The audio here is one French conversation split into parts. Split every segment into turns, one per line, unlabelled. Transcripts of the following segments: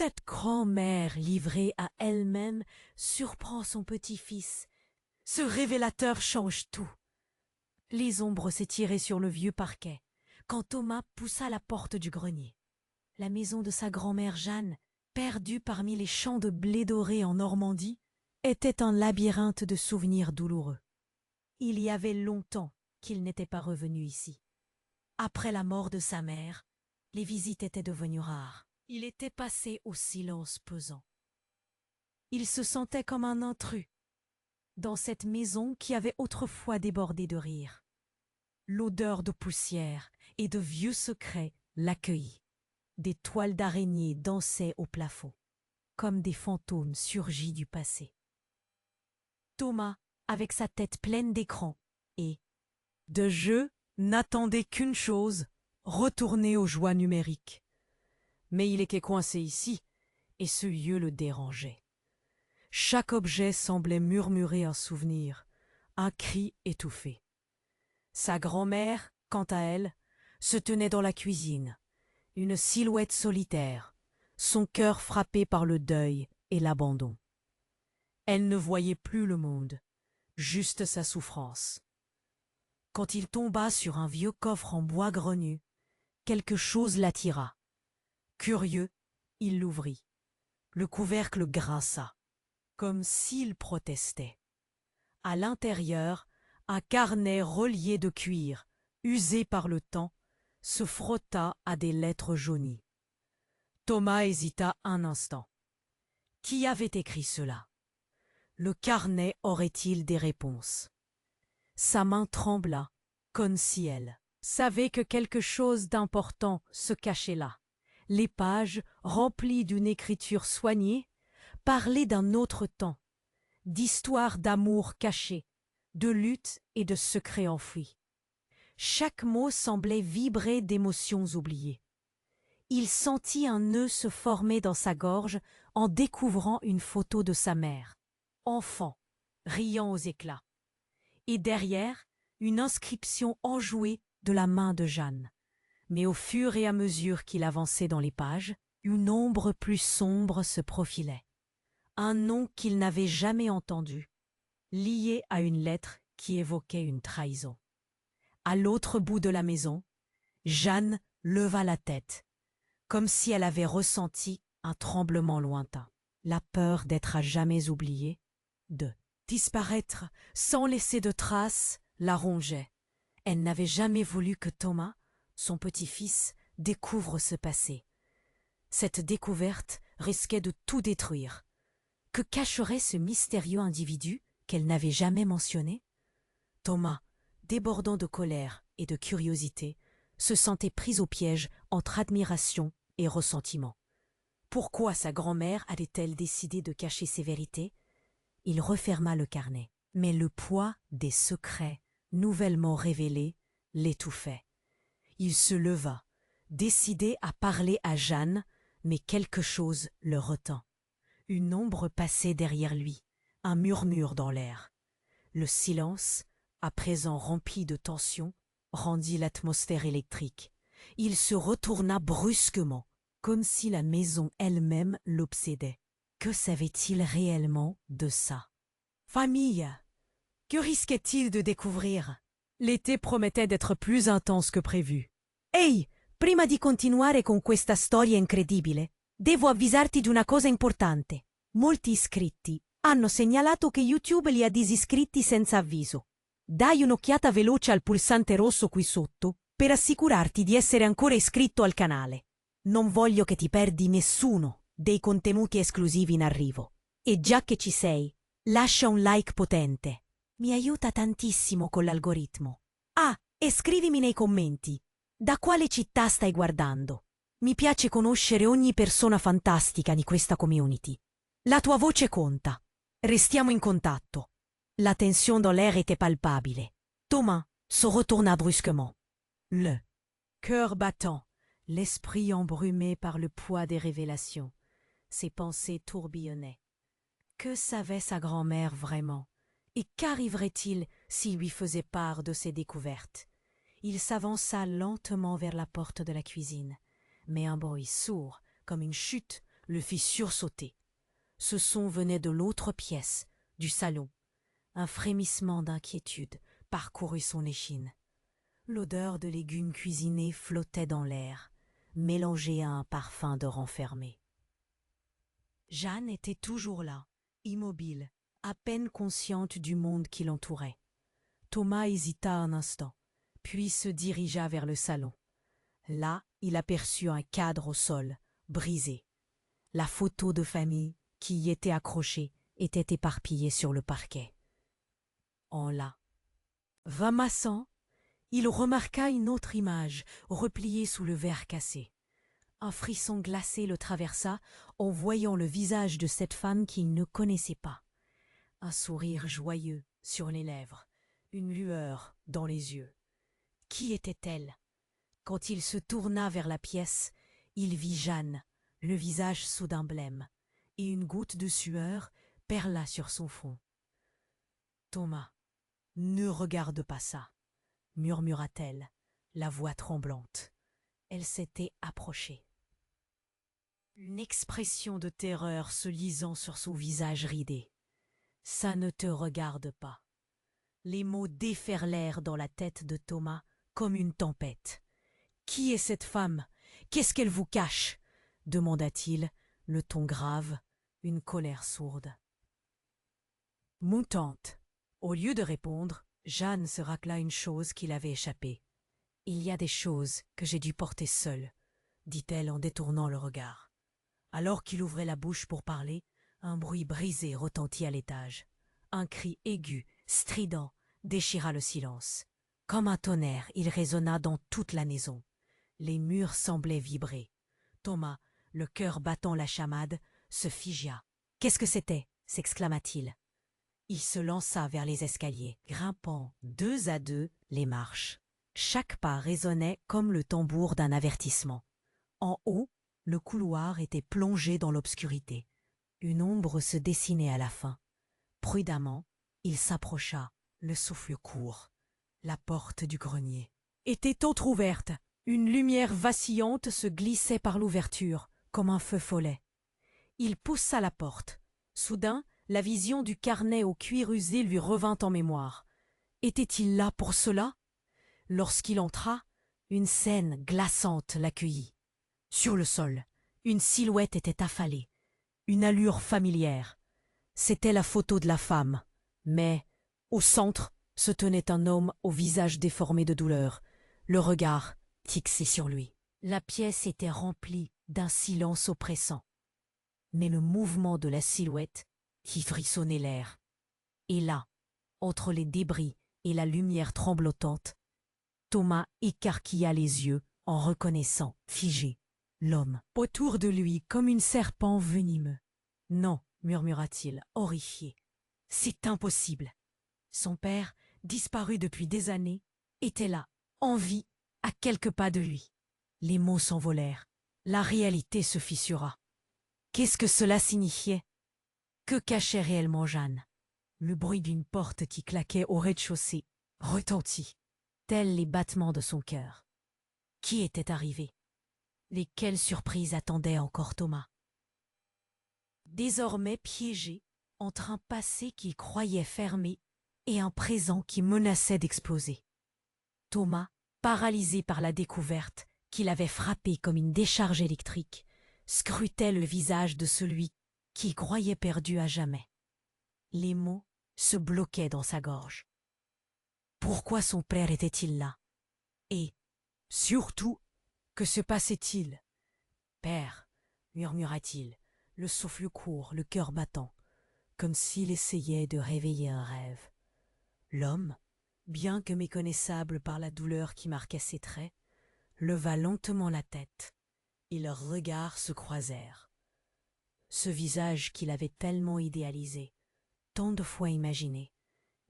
Cette grand-mère livrée à elle-même surprend son petit-fils. Ce révélateur change tout. Les ombres s'étiraient sur le vieux parquet, quand Thomas poussa la porte du grenier. La maison de sa grand-mère Jeanne, perdue parmi les champs de blé doré en Normandie, était un labyrinthe de souvenirs douloureux. Il y avait longtemps qu'il n'était pas revenu ici. Après la mort de sa mère, les visites étaient devenues rares. Il était passé au silence pesant. Il se sentait comme un intrus dans cette maison qui avait autrefois débordé de rire. L'odeur de poussière et de vieux secrets l'accueillit. Des toiles d'araignée dansaient au plafond, comme des fantômes surgis du passé. Thomas, avec sa tête pleine d'écran et de jeux, n'attendait qu'une chose, retourner aux joies numériques. Mais il était coincé ici, et ce lieu le dérangeait. Chaque objet semblait murmurer un souvenir, un cri étouffé. Sa grand-mère, quant à elle, se tenait dans la cuisine, une silhouette solitaire, son cœur frappé par le deuil et l'abandon. Elle ne voyait plus le monde, juste sa souffrance. Quand il tomba sur un vieux coffre en bois grenu, quelque chose l'attira. Curieux, il l'ouvrit. Le couvercle grinça, comme s'il protestait. À l'intérieur, un carnet relié de cuir, usé par le temps, se frotta à des lettres jaunies. Thomas hésita un instant. Qui avait écrit cela? Le carnet aurait-il des réponses? Sa main trembla, comme si elle savait que quelque chose d'important se cachait là. Les pages, remplies d'une écriture soignée, parlaient d'un autre temps, d'histoires d'amour cachées, de luttes et de secrets enfouis. Chaque mot semblait vibrer d'émotions oubliées. Il sentit un nœud se former dans sa gorge en découvrant une photo de sa mère, enfant, riant aux éclats. Et derrière, une inscription enjouée de la main de Jeanne. Mais au fur et à mesure qu'il avançait dans les pages, une ombre plus sombre se profilait. Un nom qu'il n'avait jamais entendu, lié à une lettre qui évoquait une trahison. À l'autre bout de la maison, Jeanne leva la tête, comme si elle avait ressenti un tremblement lointain. La peur d'être à jamais oubliée, de disparaître sans laisser de traces, la rongeait. Elle n'avait jamais voulu que Thomas, son petit-fils, découvre ce passé. Cette découverte risquait de tout détruire. Que cacherait ce mystérieux individu qu'elle n'avait jamais mentionné? Thomas, débordant de colère et de curiosité, se sentait pris au piège entre admiration et ressentiment. Pourquoi sa grand-mère allait-elle décider de cacher ses vérités? Il referma le carnet, mais le poids des secrets nouvellement révélés l'étouffait. Il se leva, décidé à parler à Jeanne, mais quelque chose le retint. Une ombre passait derrière lui, un murmure dans l'air. Le silence, à présent rempli de tension, rendit l'atmosphère électrique. Il se retourna brusquement, comme si la maison elle-même l'obsédait. Que savait-il réellement de ça? Famille, que risquait-il de découvrir? L'été promettait d'être plus intense que prévu. Ehi, prima di continuare con questa storia incredibile, devo avvisarti di una cosa importante. Molti iscritti hanno segnalato che YouTube li ha disiscritti senza avviso. Dai un'occhiata veloce al pulsante rosso qui sotto per assicurarti di essere ancora iscritto al canale. Non voglio che ti perdi nessuno dei contenuti esclusivi in arrivo. E già che ci sei, lascia un like potente. Mi aiuta tantissimo con l'algoritmo. Ah, e scrivimi nei commenti. Da quale città stai guardando? Mi piace conoscere ogni persona fantastica di questa community. La tua voce conta. Restiamo in contatto. La tension dans l'air était palpable. Thomas se retourna brusquement. Le cœur battant, l'esprit embrumé par le poids des révélations. Ses pensées tourbillonnaient. Que savait sa grand-mère vraiment? Et qu'arriverait-il s'il lui faisait part de ses découvertes? Il s'avança lentement vers la porte de la cuisine, mais un bruit sourd, comme une chute, le fit sursauter. Ce son venait de l'autre pièce, du salon. Un frémissement d'inquiétude parcourut son échine. L'odeur de légumes cuisinés flottait dans l'air, mélangée à un parfum de renfermé. Jeanne était toujours là, immobile, à peine consciente du monde qui l'entourait. Thomas hésita un instant, puis se dirigea vers le salon. Là, il aperçut un cadre au sol, brisé. La photo de famille qui y était accrochée était éparpillée sur le parquet. En là, ramassant, il remarqua une autre image repliée sous le verre cassé. Un frisson glacé le traversa en voyant le visage de cette femme qu'il ne connaissait pas. Un sourire joyeux sur les lèvres, une lueur dans les yeux. Qui était-elle? Quand il se tourna vers la pièce, il vit Jeanne, le visage soudain blême, et une goutte de sueur perla sur son front. « Thomas, ne regarde pas ça, » murmura-t-elle, la voix tremblante. Elle s'était approchée. Une expression de terreur se lisant sur son visage ridé. « Ça ne te regarde pas. » Les mots déferlèrent dans la tête de Thomas comme une tempête. « Qui est cette femme? Qu'est-ce qu'elle vous cache ?» demanda-t-il, le ton grave, une colère sourde. Montante. Au lieu de répondre, Jeanne se racla une chose qui l'avait échappé. « Il y a des choses que j'ai dû porter seule, » dit-elle en détournant le regard. Alors qu'il ouvrait la bouche pour parler, un bruit brisé retentit à l'étage. Un cri aigu, strident, déchira le silence. Comme un tonnerre, il résonna dans toute la maison. Les murs semblaient vibrer. Thomas, le cœur battant la chamade, se figea. « Qu'est-ce que c'était » s'exclama-t-il. Il se lança vers les escaliers, grimpant 2 à 2 les marches. Chaque pas résonnait comme le tambour d'un avertissement. En haut, le couloir était plongé dans l'obscurité. Une ombre se dessinait à la fin. Prudemment, il s'approcha, le souffle court. La porte du grenier était entr'ouverte. Une lumière vacillante se glissait par l'ouverture, comme un feu follet. Il poussa la porte. Soudain, la vision du carnet au cuir usé lui revint en mémoire. Était-il là pour cela? Lorsqu'il entra, une scène glaçante l'accueillit. Sur le sol, une silhouette était affalée, une allure familière. C'était la photo de la femme, mais, au centre, se tenait un homme au visage déformé de douleur, le regard fixé sur lui. La pièce était remplie d'un silence oppressant. Mais le mouvement de la silhouette fit frissonner l'air. Et là, entre les débris et la lumière tremblotante, Thomas écarquilla les yeux en reconnaissant, figé, l'homme, autour de lui comme une serpent venimeux. « Non, » murmura-t-il, horrifié. « C'est impossible. » Son père, disparu depuis des années, était là, en vie, à quelques pas de lui. Les mots s'envolèrent. La réalité se fissura. Qu'est-ce que cela signifiait? Que cachait réellement Jeanne? Le bruit d'une porte qui claquait au rez-de-chaussée retentit, tels les battements de son cœur. Qui était arrivé? Et quelle surprise attendait encore Thomas? Désormais piégé entre un passé qu'il croyait fermé et un présent qui menaçait d'exploser. Thomas, paralysé par la découverte qui l'avait frappé comme une décharge électrique, scrutait le visage de celui qu'il croyait perdu à jamais. Les mots se bloquaient dans sa gorge. Pourquoi son père était-il là? Et, surtout, que se passait-il? « Père, » murmura-t-il, le souffle court, le cœur battant, comme s'il essayait de réveiller un rêve. L'homme, bien que méconnaissable par la douleur qui marquait ses traits, leva lentement la tête, et leurs regards se croisèrent. Ce visage qu'il avait tellement idéalisé, tant de fois imaginé,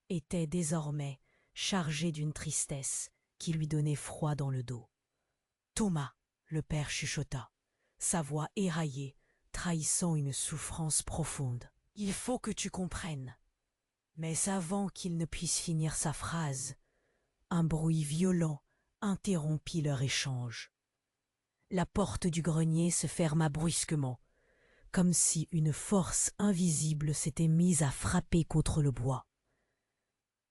était désormais chargé d'une tristesse qui lui donnait froid dans le dos. « Thomas !» le père chuchota, sa voix éraillée, trahissant une souffrance profonde. « Il faut que tu comprennes. » Mais avant qu'il ne puisse finir sa phrase, un bruit violent interrompit leur échange. La porte du grenier se ferma brusquement. comme si une force invisible s'était mise à frapper contre le bois.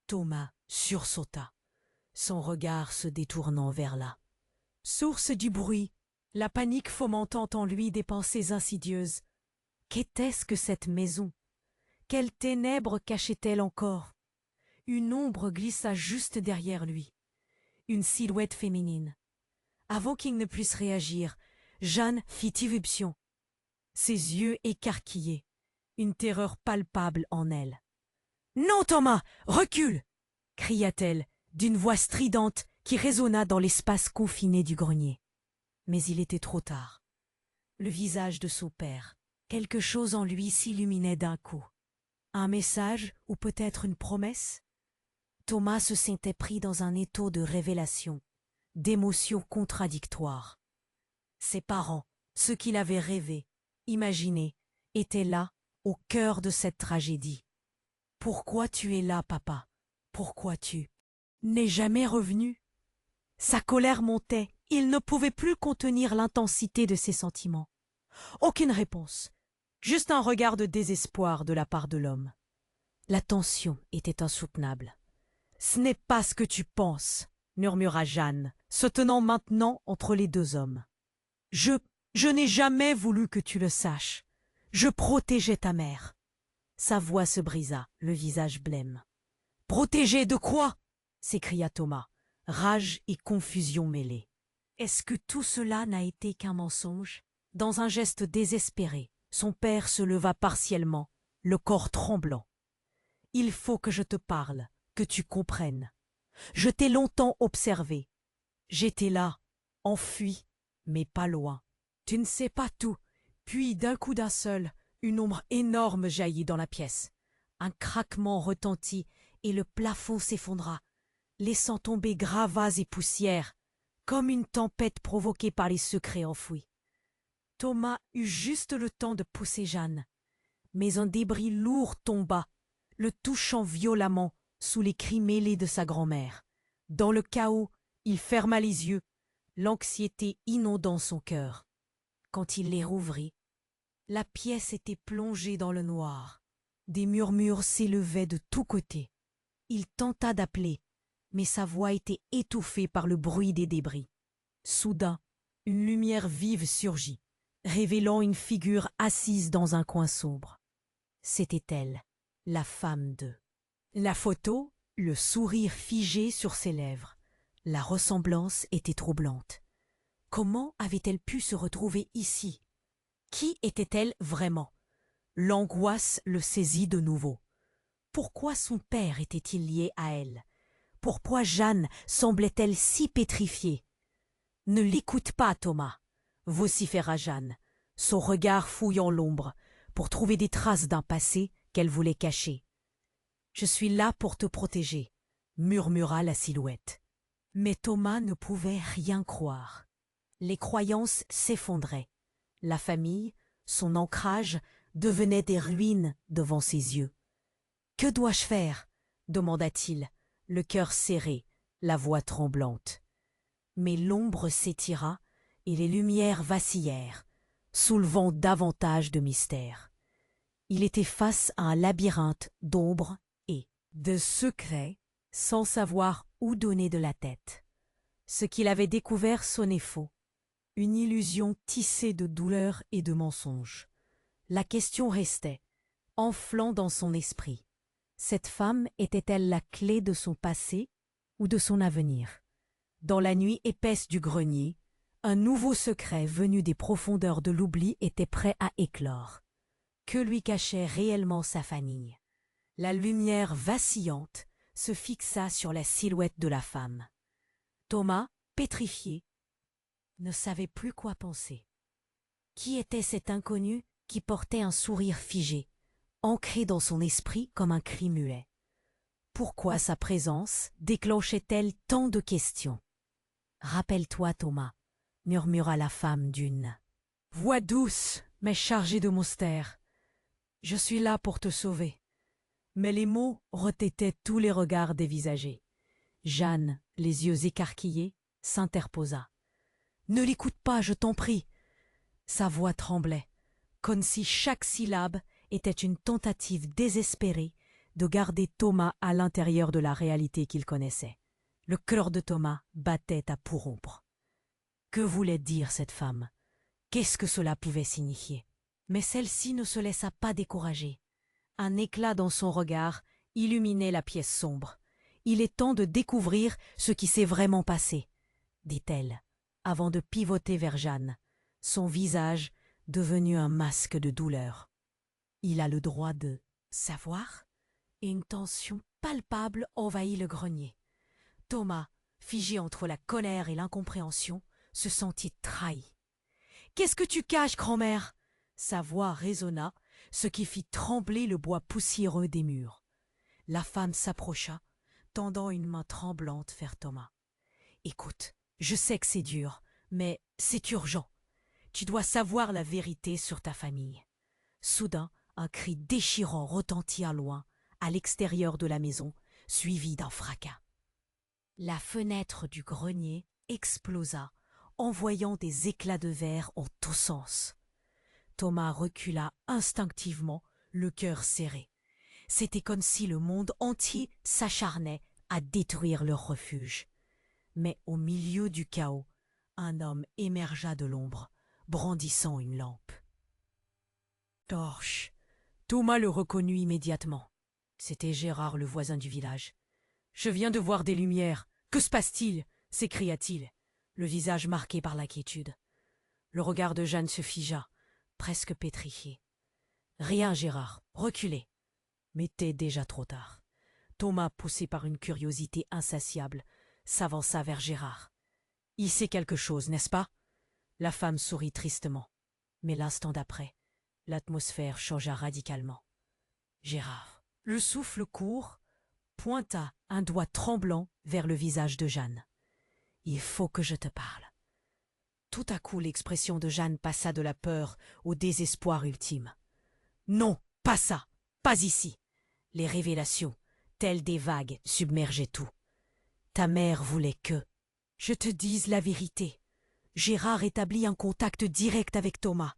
Thomas sursauta, son regard se détournant vers là. Source du bruit, la panique fomentant en lui des pensées insidieuses. Qu'était-ce que cette maison? Quelles ténèbres cachait-elle encore? Une ombre glissa juste derrière lui, une silhouette féminine. Avant qu'il ne puisse réagir, Jeanne fit irruption, ses yeux écarquillés, une terreur palpable en elle. « Non, Thomas, recule !» cria-t-elle, d'une voix stridente qui résonna dans l'espace confiné du grenier. Mais il était trop tard. Le visage de son père, quelque chose en lui s'illuminait d'un coup. Un message ou peut-être une promesse? Thomas se sentait pris dans un étau de révélation, d'émotions contradictoires. Ses parents, ceux qu'il avait rêvé, imaginé, étaient là, au cœur de cette tragédie. « Pourquoi tu es là, papa? Pourquoi tu n'es jamais revenu ?» Sa colère montait, il ne pouvait plus contenir l'intensité de ses sentiments. Aucune réponse, juste un regard de désespoir de la part de l'homme. La tension était insoutenable. « Ce n'est pas ce que tu penses, » murmura Jeanne, se tenant maintenant entre les deux hommes. « Je n'ai jamais voulu que tu le saches. Je protégeais ta mère. » Sa voix se brisa, le visage blême. « Protéger de quoi ?» s'écria Thomas, rage et confusion mêlées. Est-ce que tout cela n'a été qu'un mensonge? Dans un geste désespéré, son père se leva partiellement, le corps tremblant. « Il faut que je te parle, que tu comprennes. Je t'ai longtemps observé. J'étais là, enfui, mais pas loin. Tu ne sais pas tout. » Puis d'un coup d'un seul, une ombre énorme jaillit dans la pièce. Un craquement retentit et le plafond s'effondra, laissant tomber gravats et poussières, comme une tempête provoquée par les secrets enfouis. Thomas eut juste le temps de pousser Jeanne, mais un débris lourd tomba, le touchant violemment sous les cris mêlés de sa grand-mère. Dans le chaos, il ferma les yeux, l'anxiété inondant son cœur. Quand il les rouvrit, la pièce était plongée dans le noir. Des murmures s'élevaient de tous côtés. Il tenta d'appeler, mais sa voix était étouffée par le bruit des débris. Soudain, une lumière vive surgit, révélant une figure assise dans un coin sombre. C'était elle, la femme de. La photo, le sourire figé sur ses lèvres. La ressemblance était troublante. Comment avait-elle pu se retrouver ici? Qui était-elle vraiment? L'angoisse le saisit de nouveau. Pourquoi son père était-il lié à elle? Pourquoi Jeanne semblait-elle si pétrifiée? « Ne l'écoute pas, Thomas !» vociféra Jeanne, son regard fouillant l'ombre, pour trouver des traces d'un passé qu'elle voulait cacher. « Je suis là pour te protéger, » murmura la silhouette. Mais Thomas ne pouvait rien croire. Les croyances s'effondraient. La famille, son ancrage, devenaient des ruines devant ses yeux. « Que dois-je faire ?» demanda-t-il, le cœur serré, la voix tremblante. Mais l'ombre s'étira et les lumières vacillèrent, soulevant davantage de mystères. Il était face à un labyrinthe d'ombres et de secrets, sans savoir où donner de la tête. Ce qu'il avait découvert sonnait faux, une illusion tissée de douleur et de mensonges. La question restait, enflant dans son esprit. Cette femme était-elle la clé de son passé ou de son avenir? Dans la nuit épaisse du grenier, un nouveau secret venu des profondeurs de l'oubli était prêt à éclore. Que lui cachait réellement sa famille? La lumière vacillante se fixa sur la silhouette de la femme. Thomas, pétrifié, ne savait plus quoi penser. Qui était cet inconnu qui portait un sourire figé, ancré dans son esprit comme un cri muet? Pourquoi sa présence déclenchait-elle tant de questions? « Rappelle-toi, Thomas, » murmura la femme d'une voix douce, mais chargée de mystère. « Je suis là pour te sauver. » Mais les mots retêtaient tous les regards dévisagés. Jeanne, les yeux écarquillés, s'interposa. « Ne l'écoute pas, je t'en prie. » Sa voix tremblait. comme si chaque syllabe était une tentative désespérée de garder Thomas à l'intérieur de la réalité qu'il connaissait. Le cœur de Thomas battait à pourrompre. Que voulait dire cette femme? Qu'est-ce que cela pouvait signifier? Mais celle-ci ne se laissa pas décourager. Un éclat dans son regard illuminait la pièce sombre. « Il est temps de découvrir ce qui s'est vraiment passé », dit-elle, avant de pivoter vers Jeanne, son visage devenu un masque de douleur. Il a le droit de savoir, et une tension palpable envahit le grenier. Thomas, figé entre la colère et l'incompréhension, se sentit trahi. « Qu'est-ce que tu caches, grand-mère » Sa voix résonna, ce qui fit trembler le bois poussiéreux des murs. La femme s'approcha, tendant une main tremblante vers Thomas. « Écoute, je sais que c'est dur, mais c'est urgent. Tu dois savoir la vérité sur ta famille. » Soudain, un cri déchirant retentit à loin, à l'extérieur de la maison, suivi d'un fracas. La fenêtre du grenier explosa, envoyant des éclats de verre en tous sens. Thomas recula instinctivement, le cœur serré. C'était comme si le monde entier s'acharnait à détruire leur refuge. Mais au milieu du chaos, un homme émergea de l'ombre, brandissant une lampe. Torche. Thomas le reconnut immédiatement. C'était Gérard, le voisin du village. « Je viens de voir des lumières. Que se passe-t-il » s'écria-t-il, le visage marqué par l'inquiétude. Le regard de Jeanne se figea, presque pétrifié. « Rien, Gérard, reculez. » Mais c'était déjà trop tard. Thomas, poussé par une curiosité insatiable, s'avança vers Gérard. « Il sait quelque chose, n'est-ce pas ?» La femme sourit tristement. Mais l'instant d'après, l'atmosphère changea radicalement. Gérard, le souffle court, pointa un doigt tremblant vers le visage de Jeanne. « Il faut que je te parle. » Tout à coup, l'expression de Jeanne passa de la peur au désespoir ultime. « Non, pas ça, pas ici !» Les révélations, telles des vagues, submergeaient tout. « Ta mère voulait que je te dise la vérité. » Gérard établit un contact direct avec Thomas,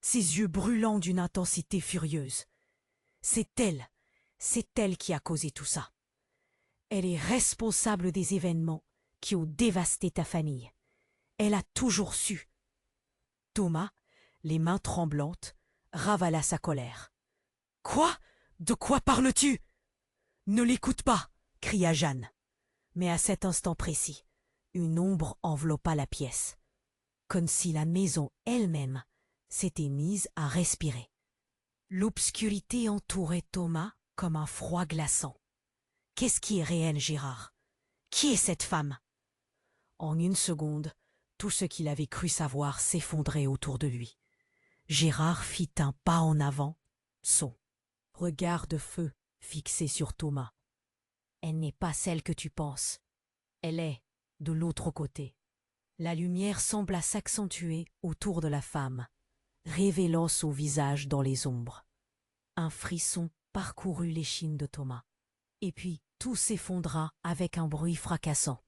ses yeux brûlants d'une intensité furieuse. C'est elle qui a causé tout ça. Elle est responsable des événements qui ont dévasté ta famille. Elle a toujours su. Thomas, les mains tremblantes, ravala sa colère. « Quoi? De quoi parles-tu » ? « Ne l'écoute pas » cria Jeanne. Mais à cet instant précis, une ombre enveloppa la pièce, comme si la maison elle-même s'était mise à respirer. L'obscurité entourait Thomas comme un froid glaçant. Qu'est-ce qui est réel, Gérard? Qui est cette femme? En une seconde, tout ce qu'il avait cru savoir s'effondrait autour de lui. Gérard fit un pas en avant, son regard de feu fixé sur Thomas. Elle n'est pas celle que tu penses. Elle est de l'autre côté. La lumière sembla s'accentuer autour de la femme, révélant son visage dans les ombres. Un frisson parcourut l'échine de Thomas. Et puis tout s'effondra avec un bruit fracassant.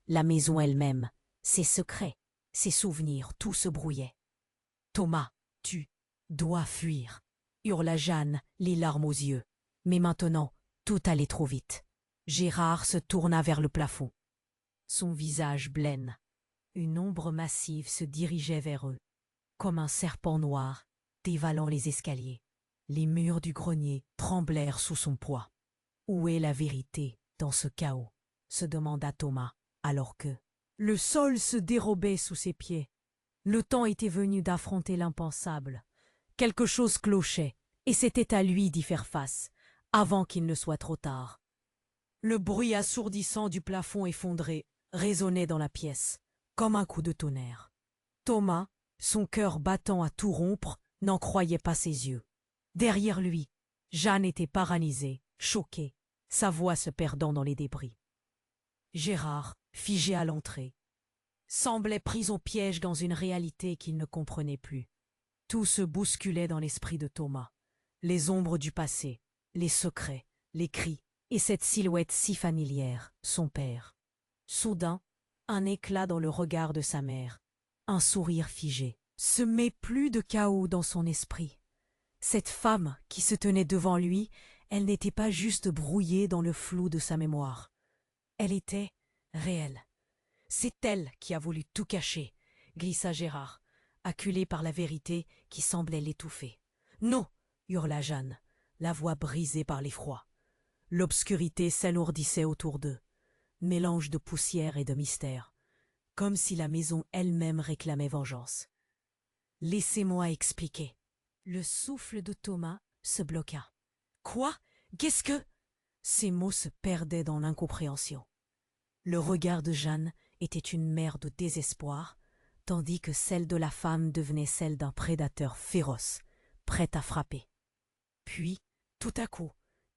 La maison elle-même, ses secrets, ses souvenirs, tout se brouillait. « Thomas, tu dois fuir » hurla Jeanne, les larmes aux yeux. Mais maintenant, tout allait trop vite. Gérard se tourna vers le plafond. Son visage blême. Une ombre massive se dirigeait vers eux, comme un serpent noir dévalant les escaliers. Les murs du grenier tremblèrent sous son poids. « Où est la vérité dans ce chaos ?» se demanda Thomas, alors que le sol se dérobait sous ses pieds. Le temps était venu d'affronter l'impensable. Quelque chose clochait, et c'était à lui d'y faire face, avant qu'il ne soit trop tard. Le bruit assourdissant du plafond effondré résonnait dans la pièce, comme un coup de tonnerre. Thomas, son cœur battant à tout rompre, n'en croyait pas ses yeux. Derrière lui, Jeanne était paralysée, choquée, sa voix se perdant dans les débris. Gérard, figé à l'entrée, semblait pris au piège dans une réalité qu'il ne comprenait plus. Tout se bousculait dans l'esprit de Thomas. Les ombres du passé, les secrets, les cris, et cette silhouette si familière, son père. Soudain, un éclat dans le regard de sa mère, un sourire figé. semait plus de chaos dans son esprit. Cette femme qui se tenait devant lui, elle n'était pas juste brouillée dans le flou de sa mémoire. Elle était réelle. C'est elle qui a voulu tout cacher, glissa Gérard, acculé par la vérité qui semblait l'étouffer. Non, hurla Jeanne, la voix brisée par l'effroi. L'obscurité s'alourdissait autour d'eux, mélange de poussière et de mystère, comme si la maison elle-même réclamait vengeance. Laissez-moi expliquer. Le souffle de Thomas se bloqua. Quoi? Qu'est-ce que... Ces mots se perdaient dans l'incompréhension. Le regard de Jeanne était une mer de désespoir, tandis que celle de la femme devenait celle d'un prédateur féroce, prêt à frapper. Puis, tout à coup,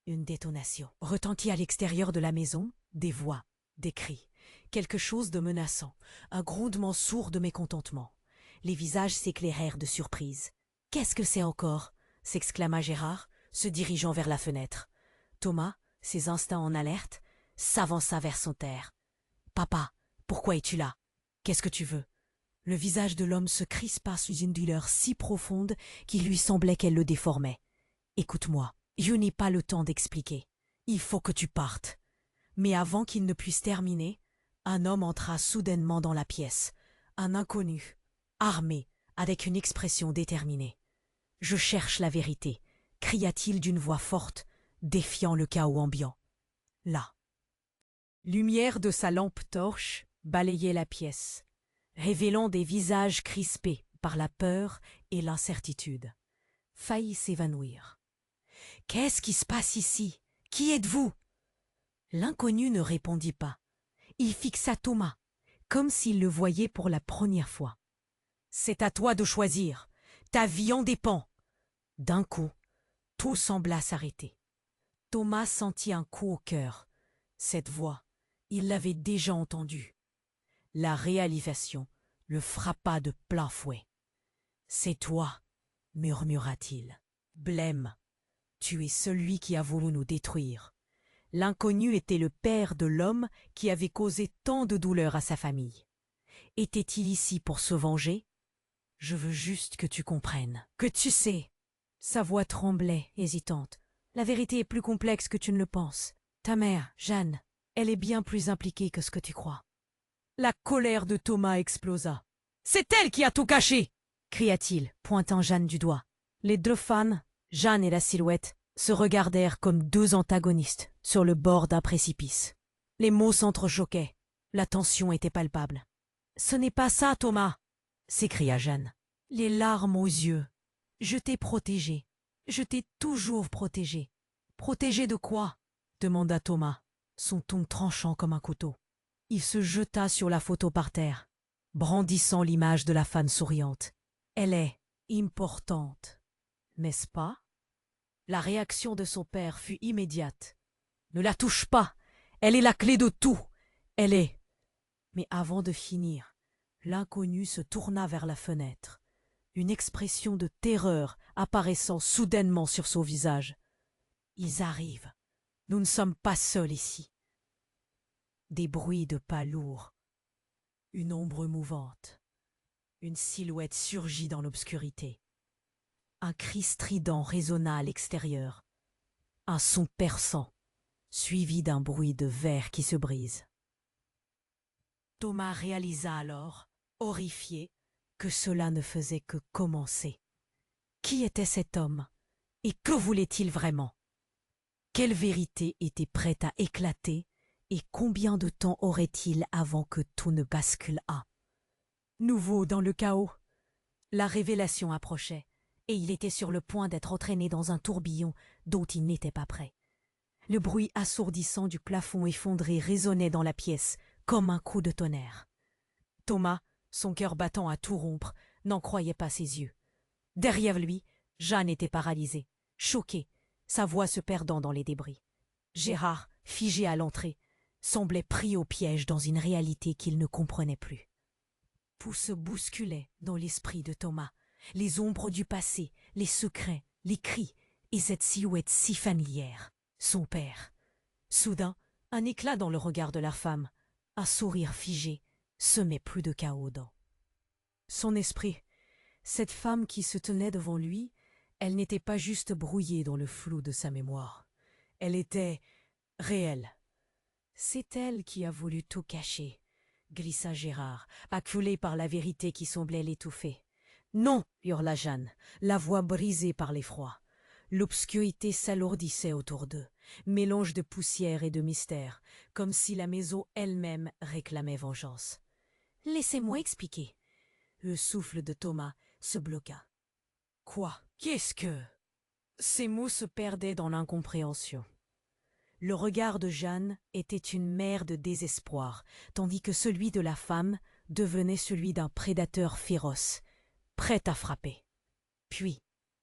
une détonation retentit à l'extérieur de la maison, des voix, des cris, quelque chose de menaçant, un grondement sourd de mécontentement. Les visages s'éclairèrent de surprise. « Qu'est-ce que c'est encore » s'exclama Gérard, se dirigeant vers la fenêtre. Thomas, ses instincts en alerte, s'avança vers son terre. « Papa, pourquoi es-tu là? Qu'est-ce que tu veux ?» Le visage de l'homme se crispa sous une douleur si profonde qu'il lui semblait qu'elle le déformait. « Écoute-moi, je n'ai pas le temps d'expliquer. Il faut que tu partes. » Mais avant qu'il ne puisse terminer, un homme entra soudainement dans la pièce. Un inconnu, armé, avec une expression déterminée. « Je cherche la vérité » cria-t-il d'une voix forte, défiant le chaos ambiant. Là. Lumière de sa lampe torche balayait la pièce, révélant des visages crispés par la peur et l'incertitude. Faillit s'évanouir. « Qu'est-ce qui se passe ici? Qui êtes-vous » L'inconnu ne répondit pas. Il fixa Thomas, comme s'il le voyait pour la première fois. « C'est à toi de choisir. Ta vie en dépend. » D'un coup, tout sembla s'arrêter. Thomas sentit un coup au cœur. Cette voix, il l'avait déjà entendue. La réalisation le frappa de plein fouet. « C'est toi, » murmura-t-il. « Blême, tu es celui qui a voulu nous détruire. » L'inconnu était le père de l'homme qui avait causé tant de douleur à sa famille. Était-il ici pour se venger? Je veux juste que tu comprennes, que tu sais. Sa voix tremblait, hésitante. La vérité est plus complexe que tu ne le penses. Ta mère, Jeanne, elle est bien plus impliquée que ce que tu crois. La colère de Thomas explosa. « C'est elle qui a tout caché !» cria-t-il, pointant Jeanne du doigt. Les deux femmes, Jeanne et la silhouette, se regardèrent comme deux antagonistes sur le bord d'un précipice. Les mots s'entrechoquaient. La tension était palpable. « Ce n'est pas ça, Thomas !» s'écria Jeanne. Les larmes aux yeux. « Je t'ai protégé. Je t'ai toujours protégé. »« Protégé de quoi ?» demanda Thomas, son ton tranchant comme un couteau. Il se jeta sur la photo par terre, brandissant l'image de la femme souriante. « Elle est importante, n'est-ce pas ?» La réaction de son père fut immédiate. « Ne la touche pas. Elle est la clé de tout. Elle est... » Mais avant de finir, l'inconnu se tourna vers la fenêtre, une expression de terreur apparaissant soudainement sur son visage. « Ils arrivent. Nous ne sommes pas seuls ici. » Des bruits de pas lourds, une ombre mouvante, une silhouette surgit dans l'obscurité. Un cri strident résonna à l'extérieur, un son perçant, suivi d'un bruit de verre qui se brise. Thomas réalisa alors, horrifié, que cela ne faisait que commencer. Qui était cet homme et que voulait-il vraiment? Quelle vérité était prête à éclater et combien de temps aurait-il avant que tout ne basculât? Nouveau dans le chaos, la révélation approchait et il était sur le point d'être entraîné dans un tourbillon dont il n'était pas prêt. Le bruit assourdissant du plafond effondré résonnait dans la pièce comme un coup de tonnerre. Thomas, son cœur battant à tout rompre, n'en croyait pas ses yeux. Derrière lui, Jeanne était paralysée, choquée, sa voix se perdant dans les débris. Gérard, figé à l'entrée, semblait pris au piège dans une réalité qu'il ne comprenait plus. Tout se bousculait dans l'esprit de Thomas, les ombres du passé, les secrets, les cris et cette silhouette si familière, son père. Soudain, un éclat dans le regard de la femme, un sourire figé, semait plus de chaos dans son esprit. Cette femme qui se tenait devant lui, elle n'était pas juste brouillée dans le flou de sa mémoire. Elle était réelle. C'est elle qui a voulu tout cacher, glissa Gérard, acculé par la vérité qui semblait l'étouffer. Non, hurla Jeanne, la voix brisée par l'effroi. L'obscurité s'alourdissait autour d'eux, mélange de poussière et de mystère, comme si la maison elle-même réclamait vengeance. Laissez-moi expliquer. Le souffle de Thomas se bloqua. Quoi? Qu'est-ce que... Ces mots se perdaient dans l'incompréhension. Le regard de Jeanne était une mer de désespoir, tandis que celui de la femme devenait celui d'un prédateur féroce, prêt à frapper. Puis,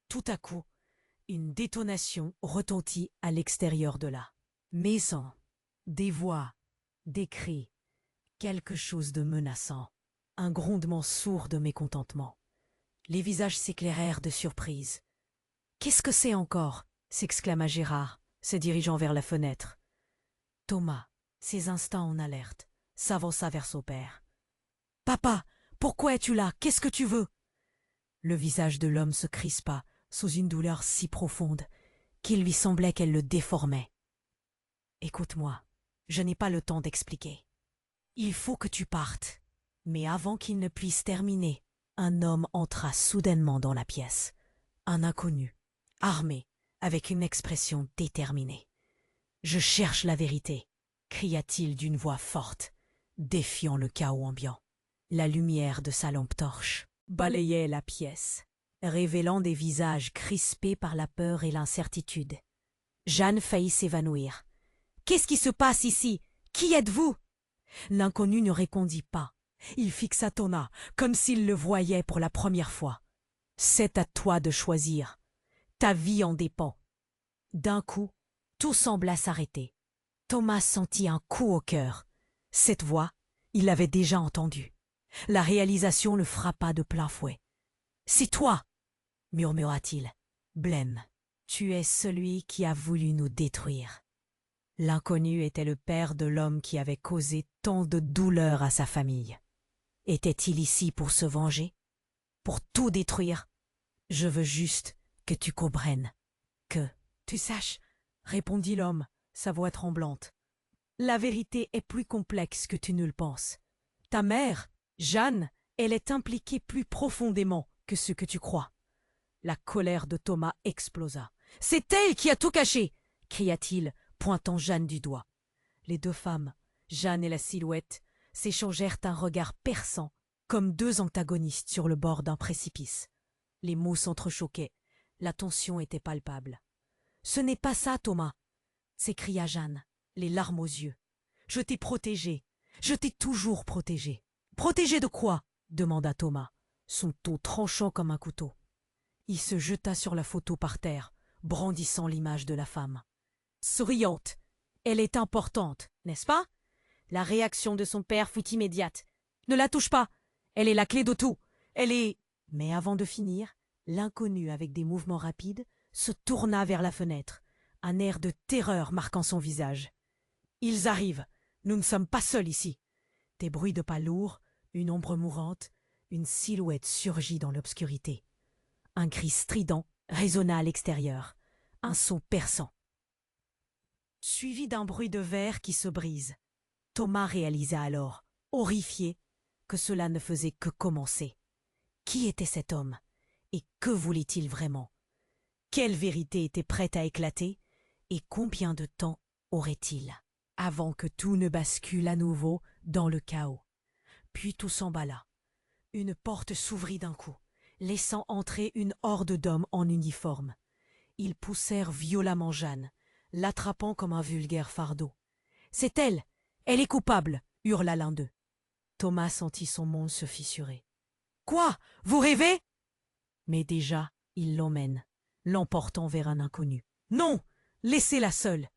tout à coup, une détonation retentit à l'extérieur de la maison. Des voix, des cris, quelque chose de menaçant, un grondement sourd de mécontentement. Les visages s'éclairèrent de surprise. « Qu'est-ce que c'est encore ?» s'exclama Gérard, se dirigeant vers la fenêtre. Thomas, ses instincts en alerte, s'avança vers son père. « Papa, pourquoi es-tu là? Qu'est-ce que tu veux ?» Le visage de l'homme se crispa sous une douleur si profonde qu'il lui semblait qu'elle le déformait. « Écoute-moi, je n'ai pas le temps d'expliquer. Il faut que tu partes. » Mais avant qu'il ne puisse terminer, un homme entra soudainement dans la pièce. Un inconnu, armé, avec une expression déterminée. « Je cherche la vérité !» cria-t-il d'une voix forte, défiant le chaos ambiant. La lumière de sa lampe torche balayait la pièce, révélant des visages crispés par la peur et l'incertitude. Jeanne faillit s'évanouir. « Qu'est-ce qui se passe ici? Qui êtes-vous » L'inconnu ne répondit pas. Il fixa Thomas, comme s'il le voyait pour la première fois. « C'est à toi de choisir. Ta vie en dépend. » D'un coup, tout sembla s'arrêter. Thomas sentit un coup au cœur. Cette voix, il l'avait déjà entendue. La réalisation le frappa de plein fouet. « C'est toi !» murmura-t-il. « Blême, tu es celui qui a voulu nous détruire. » L'inconnu était le père de l'homme qui avait causé tant de douleur à sa famille. Était-il ici pour se venger? Pour tout détruire? Je veux juste que tu comprennes. Que tu saches, répondit l'homme, sa voix tremblante. La vérité est plus complexe que tu ne le penses. Ta mère, Jeanne, elle est impliquée plus profondément que ce que tu crois. La colère de Thomas explosa. « C'est elle qui a tout caché !» cria-t-il, pointant Jeanne du doigt. Les deux femmes, Jeanne et la Silhouette, s'échangèrent un regard perçant, comme deux antagonistes sur le bord d'un précipice. Les mots s'entrechoquaient, la tension était palpable. « Ce n'est pas ça, Thomas !» s'écria Jeanne, les larmes aux yeux. « Je t'ai protégé, je t'ai toujours protégé. »« Protégé de quoi ?» demanda Thomas, son ton tranchant comme un couteau. Il se jeta sur la photo par terre, brandissant l'image de la femme. Souriante, elle est importante, n'est-ce pas? La réaction de son père fut immédiate. Ne la touche pas, elle est la clé de tout. Elle est... Mais avant de finir, l'inconnu, avec des mouvements rapides, se tourna vers la fenêtre, un air de terreur marquant son visage. Ils arrivent, nous ne sommes pas seuls ici. Des bruits de pas lourds, une ombre mourante, une silhouette surgit dans l'obscurité. Un cri strident résonna à l'extérieur, un son perçant, suivi d'un bruit de verre qui se brise. Thomas réalisa alors, horrifié, que cela ne faisait que commencer. Qui était cet homme? Et que voulait-il vraiment? Quelle vérité était prête à éclater? Et combien de temps aurait-il avant que tout ne bascule à nouveau dans le chaos? Puis tout s'emballa. Une porte s'ouvrit d'un coup, laissant entrer une horde d'hommes en uniforme. Ils poussèrent violemment Jeanne, l'attrapant comme un vulgaire fardeau. « C'est elle! Elle est coupable !» hurla l'un d'eux. Thomas sentit son monde se fissurer. « Quoi? Vous rêvez ?» Mais déjà, il l'emmène, l'emportant vers un inconnu. « Non! Laissez-la seule !»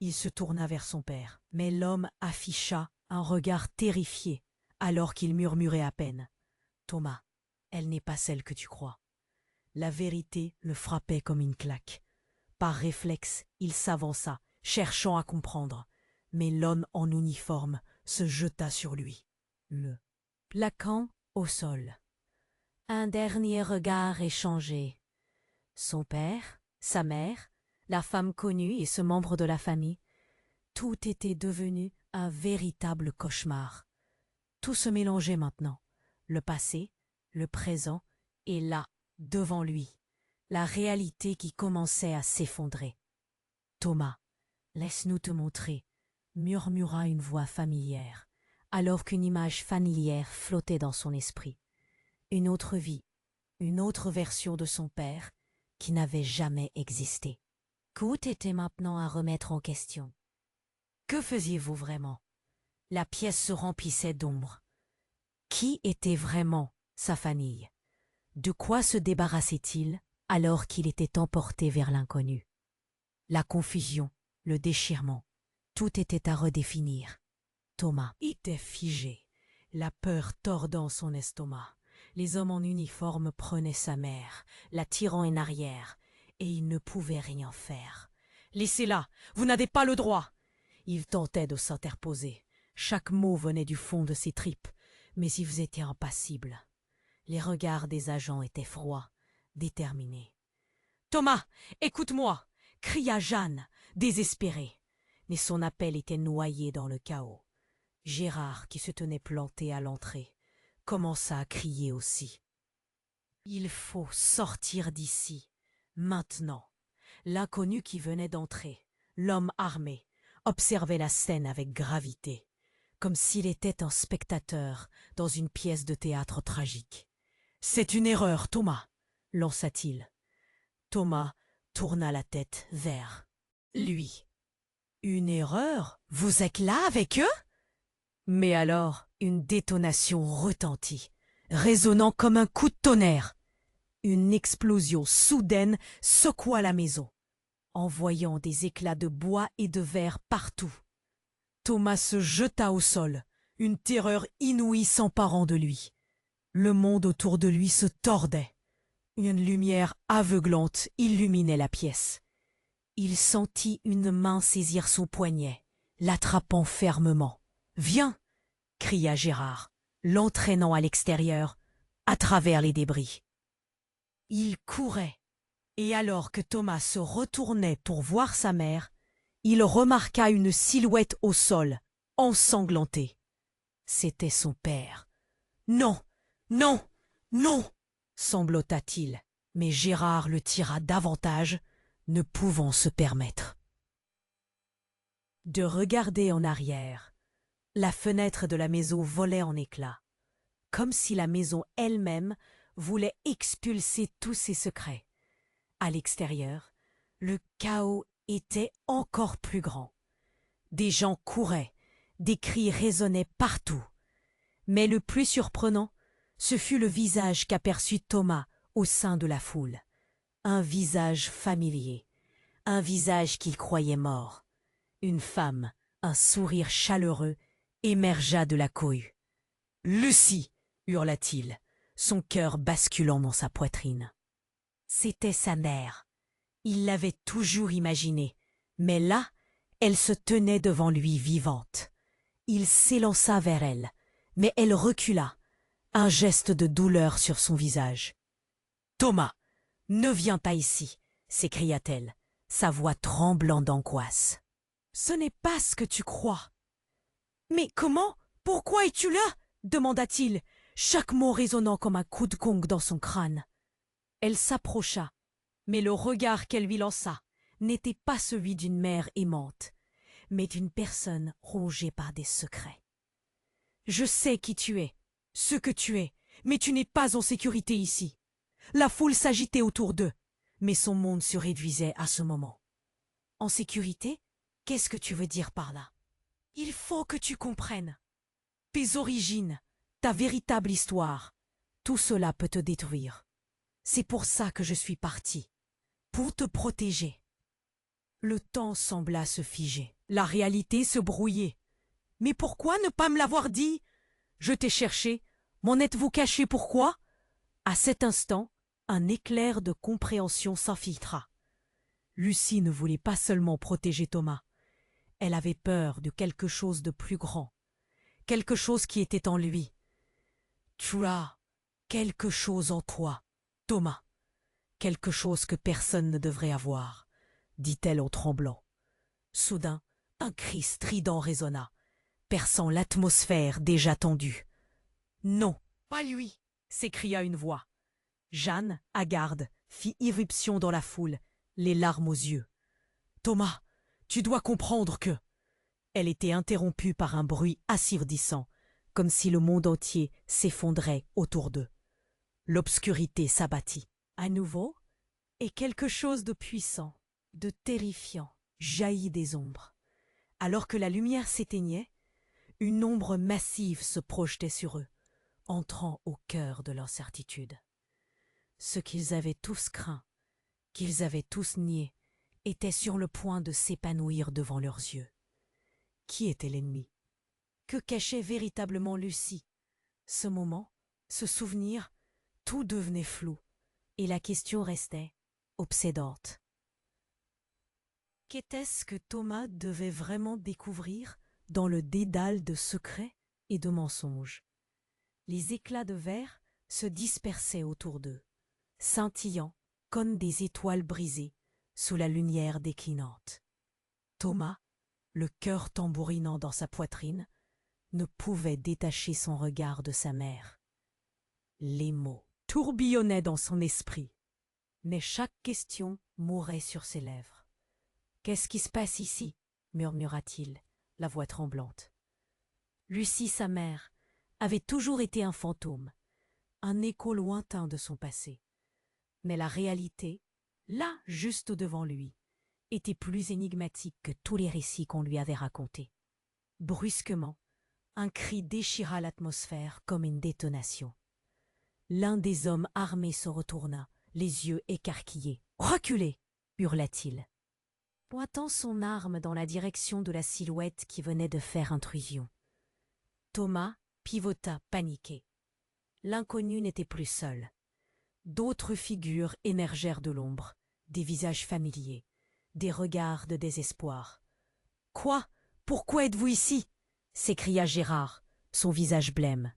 Il se tourna vers son père, mais l'homme afficha un regard terrifié alors qu'il murmurait à peine. « Thomas, elle n'est pas celle que tu crois. » La vérité le frappait comme une claque. Par réflexe, il s'avança, cherchant à comprendre. Mais l'homme en uniforme se jeta sur lui, le plaquant au sol. Un dernier regard échangé. Son père, sa mère, la femme connue et ce membre de la famille, tout était devenu un véritable cauchemar. Tout se mélangeait maintenant. Le passé, le présent, et là, devant lui, la réalité qui commençait à s'effondrer. Thomas, laisse-nous te montrer, murmura une voix familière, alors qu'une image familière flottait dans son esprit. Une autre vie, une autre version de son père, qui n'avait jamais existé. Tout était maintenant à remettre en question. Que faisiez-vous vraiment? La pièce se remplissait d'ombre. Qui était vraiment sa famille? De quoi se débarrassait-il alors qu'il était emporté vers l'inconnu? La confusion, le déchirement, tout était à redéfinir. Thomas était figé, la peur tordant son estomac. Les hommes en uniforme prenaient sa mère, la tirant en arrière, et il ne pouvait rien faire. « Laissez-la, vous n'avez pas le droit !» Il tentait de s'interposer. Chaque mot venait du fond de ses tripes, mais ils étaient impassibles. Les regards des agents étaient froids, déterminés. « Thomas, écoute-moi !» cria Jeanne, désespérée. Mais son appel était noyé dans le chaos. Gérard, qui se tenait planté à l'entrée, commença à crier aussi. « Il faut sortir d'ici, maintenant !» L'inconnu qui venait d'entrer, l'homme armé, observait la scène avec gravité, comme s'il était un spectateur dans une pièce de théâtre tragique. « C'est une erreur, Thomas !» lança-t-il. Thomas tourna la tête vers lui. « Une erreur? Vous êtes là avec eux ?» Mais alors, une détonation retentit, résonnant comme un coup de tonnerre. Une explosion soudaine secoua la maison, envoyant des éclats de bois et de verre partout. Thomas se jeta au sol, une terreur inouïe s'emparant de lui. Le monde autour de lui se tordait. Une lumière aveuglante illuminait la pièce. Il sentit une main saisir son poignet, l'attrapant fermement. « Viens !» cria Gérard, l'entraînant à l'extérieur, à travers les débris. Il courait, et alors que Thomas se retournait pour voir sa mère, il remarqua une silhouette au sol, ensanglantée. C'était son père. « Non, non, non !» sanglota-t-il, mais Gérard le tira davantage, ne pouvant se permettre de regarder en arrière. La fenêtre de la maison volait en éclats, comme si la maison elle-même voulait expulser tous ses secrets. À l'extérieur, le chaos était encore plus grand. Des gens couraient, des cris résonnaient partout. Mais le plus surprenant, ce fut le visage qu'aperçut Thomas au sein de la foule. Un visage familier, un visage qu'il croyait mort. Une femme, un sourire chaleureux, émergea de la cohue. « Lucie !» hurla-t-il, son cœur basculant dans sa poitrine. C'était sa mère. Il l'avait toujours imaginée, mais là, elle se tenait devant lui vivante. Il s'élança vers elle, mais elle recula, un geste de douleur sur son visage. « Thomas, ne viens pas ici !» s'écria-t-elle, sa voix tremblant d'angoisse. « Ce n'est pas ce que tu crois. »« Mais comment? Pourquoi es-tu là ?» demanda-t-il, chaque mot résonnant comme un coup de gong dans son crâne. Elle s'approcha, mais le regard qu'elle lui lança n'était pas celui d'une mère aimante, mais d'une personne rongée par des secrets. « Je sais qui tu es, ce que tu es, mais tu n'es pas en sécurité ici. » La foule s'agitait autour d'eux, mais son monde se réduisait à ce moment. « En sécurité? Qu'est-ce que tu veux dire par là? Il faut que tu comprennes. Tes origines, ta véritable histoire, tout cela peut te détruire. C'est pour ça que je suis partie, pour te protéger. » Le temps sembla se figer, la réalité se brouillait. « Mais pourquoi ne pas me l'avoir dit? Je t'ai cherché, m'en êtes-vous caché pourquoi ?» À cet instant, un éclair de compréhension s'infiltra. Lucie ne voulait pas seulement protéger Thomas. Elle avait peur de quelque chose de plus grand, quelque chose qui était en lui. « Tu as quelque chose en toi, Thomas, quelque chose que personne ne devrait avoir, dit-elle en tremblant. Soudain, un cri strident résonna, perçant l'atmosphère déjà tendue. « Non, pas lui !» s'écria une voix. Jeanne, hagarde, fit irruption dans la foule, les larmes aux yeux. « Thomas, tu dois comprendre que… » Elle était interrompue par un bruit assourdissant, comme si le monde entier s'effondrait autour d'eux. L'obscurité s'abattit à nouveau, et quelque chose de puissant, de terrifiant, jaillit des ombres. Alors que la lumière s'éteignait, une ombre massive se projetait sur eux, entrant au cœur de l'incertitude. Ce qu'ils avaient tous craint, qu'ils avaient tous nié, était sur le point de s'épanouir devant leurs yeux. Qui était l'ennemi? Que cachait véritablement Lucie? Ce moment, ce souvenir, tout devenait flou, et la question restait obsédante. Qu'était-ce que Thomas devait vraiment découvrir dans le dédale de secrets et de mensonges? Les éclats de verre se dispersaient autour d'eux, scintillant comme des étoiles brisées sous la lumière déclinante. Thomas, le cœur tambourinant dans sa poitrine, ne pouvait détacher son regard de sa mère. Les mots tourbillonnaient dans son esprit, mais chaque question mourait sur ses lèvres. « Qu'est-ce qui se passe ici ?» murmura-t-il, la voix tremblante. Lucie, sa mère, avait toujours été un fantôme, un écho lointain de son passé. Mais la réalité, là, juste devant lui, était plus énigmatique que tous les récits qu'on lui avait racontés. Brusquement, un cri déchira l'atmosphère comme une détonation. L'un des hommes armés se retourna, les yeux écarquillés. « Reculez !» hurla-t-il, pointant son arme dans la direction de la silhouette qui venait de faire intrusion. Thomas pivota paniqué. L'inconnu n'était plus seul. D'autres figures émergèrent de l'ombre, des visages familiers, des regards de désespoir. « Quoi? Pourquoi êtes-vous ici ?» s'écria Gérard, son visage blême.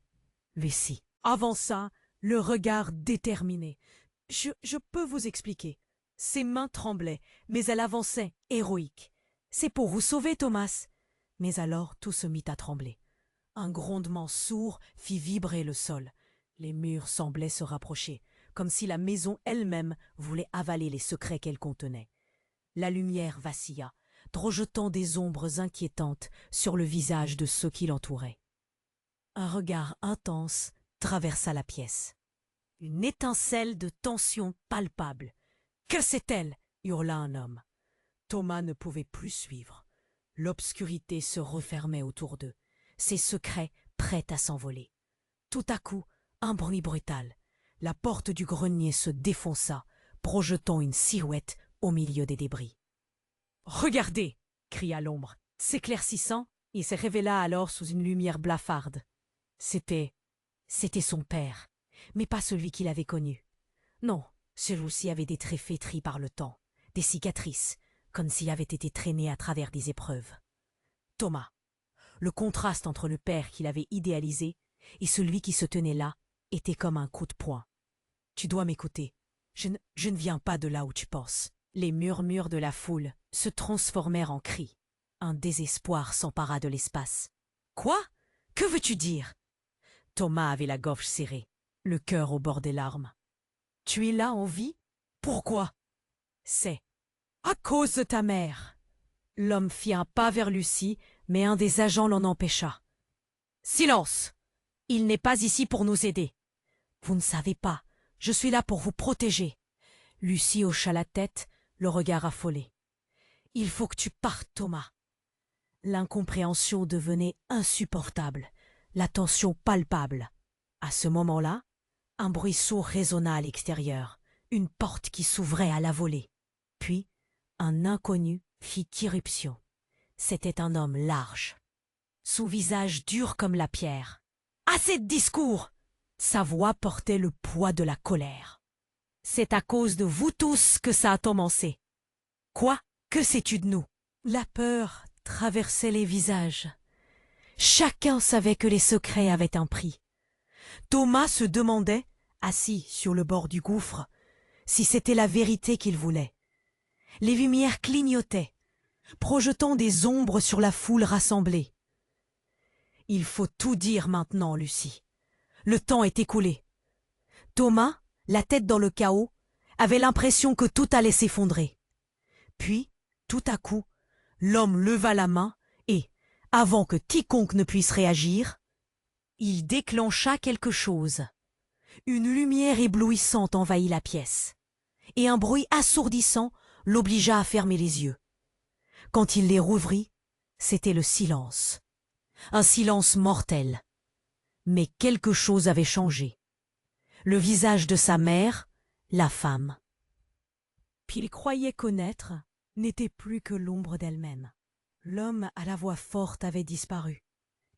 Lucie avança, le regard déterminé. « Je peux vous expliquer. » Ses mains tremblaient, mais elle avançait, héroïque. « C'est pour vous sauver, Thomas !» Mais alors tout se mit à trembler. Un grondement sourd fit vibrer le sol. Les murs semblaient se rapprocher, comme si la maison elle-même voulait avaler les secrets qu'elle contenait. La lumière vacilla, projetant des ombres inquiétantes sur le visage de ceux qui l'entouraient. Un regard intense traversa la pièce. Une étincelle de tension palpable. « Que c'est-elle ?» hurla un homme. Thomas ne pouvait plus suivre. L'obscurité se refermait autour d'eux, ses secrets prêts à s'envoler. Tout à coup, un bruit brutal. La porte du grenier se défonça, projetant une silhouette au milieu des débris. « Regardez !» cria l'ombre. S'éclaircissant, il se révéla alors sous une lumière blafarde. C'était son père, mais pas celui qu'il avait connu. Non, celui-ci avait des traits flétris par le temps, des cicatrices, comme s'il avait été traîné à travers des épreuves. Thomas. Le contraste entre le père qu'il avait idéalisé et celui qui se tenait là était comme un coup de poing. « Tu dois m'écouter. Je ne viens pas de là où tu penses. » Les murmures de la foule se transformèrent en cris. Un désespoir s'empara de l'espace. « Quoi? Que veux-tu dire ?» Thomas avait la gorge serrée, le cœur au bord des larmes. « Tu es là en vie? Pourquoi ?»« C'est à cause de ta mère. » L'homme fit un pas vers Lucie, mais un des agents l'en empêcha. « Silence! Il n'est pas ici pour nous aider. »« Vous ne savez pas, je suis là pour vous protéger. » Lucie hocha la tête, le regard affolé. « Il faut que tu partes, Thomas. » L'incompréhension devenait insupportable, la tension palpable. À ce moment-là, un bruit sourd résonna à l'extérieur, une porte qui s'ouvrait à la volée. Puis, un inconnu fit irruption. C'était un homme large, son visage dur comme la pierre. « Assez de discours !» Sa voix portait le poids de la colère. « C'est à cause de vous tous que ça a commencé. »« Quoi? Que sais-tu de nous ?» La peur traversait les visages. Chacun savait que les secrets avaient un prix. Thomas se demandait assis sur le bord du gouffre, si c'était la vérité qu'il voulait. Les lumières clignotaient, projetant des ombres sur la foule rassemblée. « Il faut tout dire maintenant, Lucie. Le temps est écoulé. » Thomas, la tête dans le chaos, avait l'impression que tout allait s'effondrer. Puis, tout à coup, l'homme leva la main et, avant que quiconque ne puisse réagir, il déclencha quelque chose. Une lumière éblouissante envahit la pièce, et un bruit assourdissant l'obligea à fermer les yeux. Quand il les rouvrit, c'était le silence. Un silence mortel. Mais quelque chose avait changé. Le visage de sa mère, la femme, qu'il croyait connaître, n'était plus que l'ombre d'elle-même. L'homme à la voix forte avait disparu,